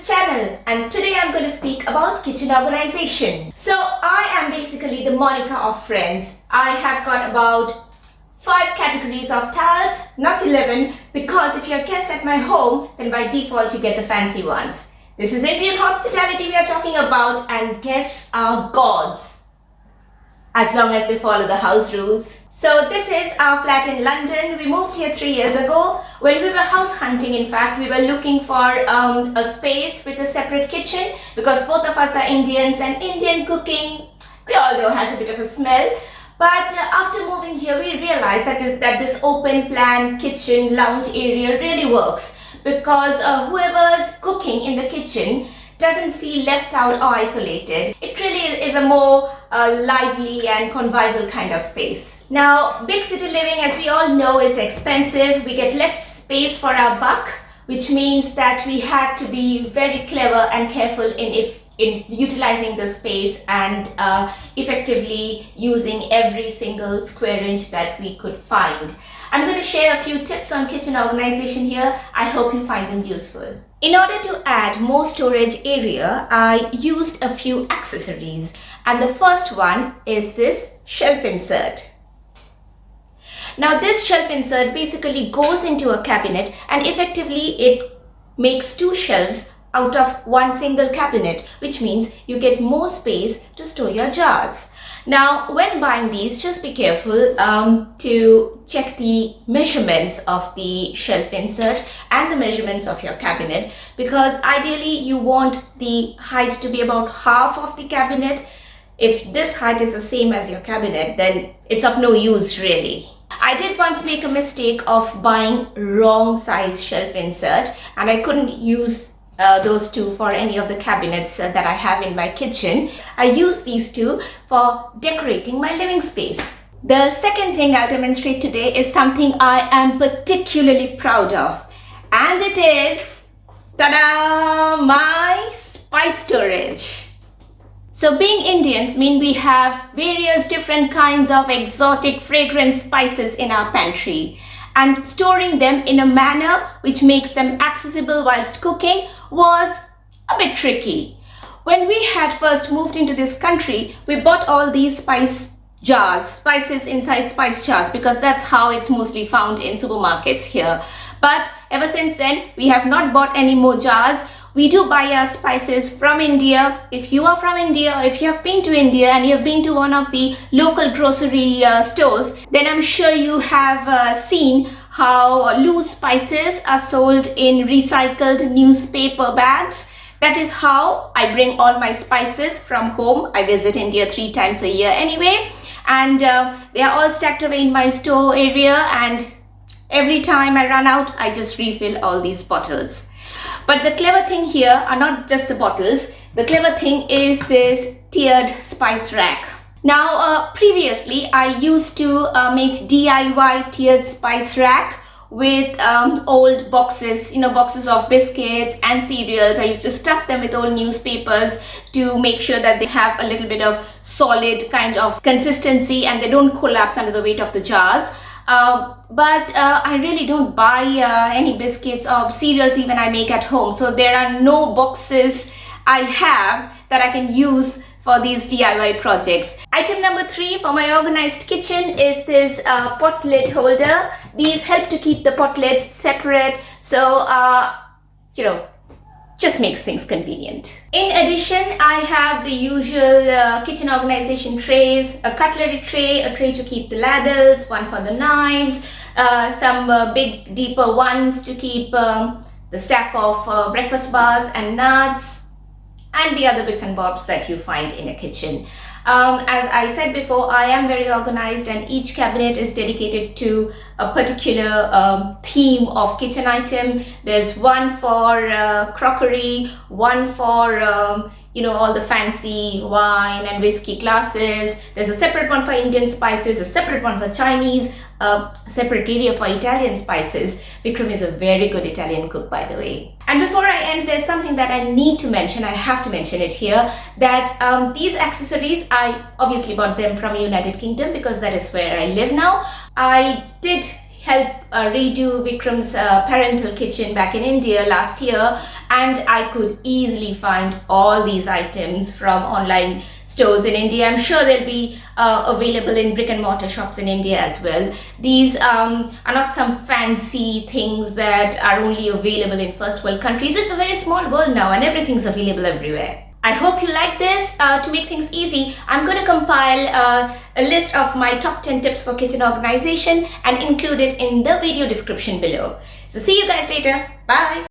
channel, and today I'm going to speak about kitchen organization. So I am basically the Monica of friends. I have got about 5 categories of towels, not 11, because if you're a guest at my home, then by default you get the fancy ones. This is Indian hospitality we are talking about, and guests are gods as long as they follow the house rules. So this is our flat in London. We moved here 3 years ago. When we were house hunting, in fact, we were looking for a space with a separate kitchen because both of us are Indians, and Indian cooking, we all know, has a bit of a smell. But after moving here, we realized that this open plan kitchen lounge area really works because whoever's cooking in the kitchen doesn't feel left out or isolated. It really is a more lively and convivial kind of space. Now, big city living, as we all know, is expensive. We get less space for our buck, which means that we had to be very clever and careful in utilizing the space and effectively using every single square inch that we could find. I'm going to share a few tips on kitchen organization here. I hope you find them useful. In order to add more storage area, I used a few accessories, and the first one is this shelf insert. Now this shelf insert basically goes into a cabinet, and effectively it makes 2 shelves out of one single cabinet, which means you get more space to store your jars. Now, when buying these, just be careful to check the measurements of the shelf insert and the measurements of your cabinet, because ideally you want the height to be about half of the cabinet. If this height is the same as your cabinet, then it's of no use really. I did once make a mistake of buying wrong size shelf insert, and I couldn't use those 2 for any of the cabinets that I have in my kitchen. I use these 2 for decorating my living space. The second thing I'll demonstrate today is something I am particularly proud of, and it is, ta-da, my spice storage. So being Indians mean we have various different kinds of exotic fragrant spices in our pantry, and storing them in a manner which makes them accessible whilst cooking was a bit tricky. When we had first moved into this country, we bought all these spices inside spice jars, because that's how it's mostly found in supermarkets here. But ever since then, we have not bought any more jars. We do buy our spices from India. If you are from India, or if you have been to India and you have been to one of the local grocery stores, then I'm sure you have seen how loose spices are sold in recycled newspaper bags. That is how I bring all my spices from home. I visit India 3 times a year anyway, and they are all stacked away in my store area, and every time I run out, I just refill all these bottles. But the clever thing here are not just the bottles. The clever thing is this tiered spice rack. Now, previously I used to make DIY tiered spice rack with old boxes, boxes of biscuits and cereals. I used to stuff them with old newspapers to make sure that they have a little bit of solid kind of consistency and they don't collapse under the weight of the jars. But I really don't buy any biscuits or cereals even I make at home. So there are no boxes I have that I can use for these DIY projects. Item number 3 for my organized kitchen is this pot lid holder. These help to keep the pot lids separate. So, just makes things convenient. In addition, I have the usual kitchen organization trays, a cutlery tray, a tray to keep the ladles, one for the knives, some big deeper ones to keep the stack of breakfast bars and nuts, and the other bits and bobs that you find in a kitchen. As I said before, I am very organized, and each cabinet is dedicated to a particular theme of kitchen item. There's one for crockery, one for all the fancy wine and whiskey glasses. There's a separate one for Indian spices, a separate one for Chinese, a separate area for Italian spices. Vikram is a very good Italian cook, by the way. And before I end, there's something that I need to mention. I have to mention it here, that these accessories, I obviously bought them from United Kingdom because that is where I live now. I did help redo Vikram's parental kitchen back in India last year, and I could easily find all these items from online stores in India. I'm sure they'll be available in brick and mortar shops in India as well. These are not some fancy things that are only available in first world countries. It's a very small world now and everything's available everywhere. I hope you like this. To make things easy, I'm going to compile a list of my top 10 tips for kitchen organization and include it in the video description below. So see you guys later. Bye.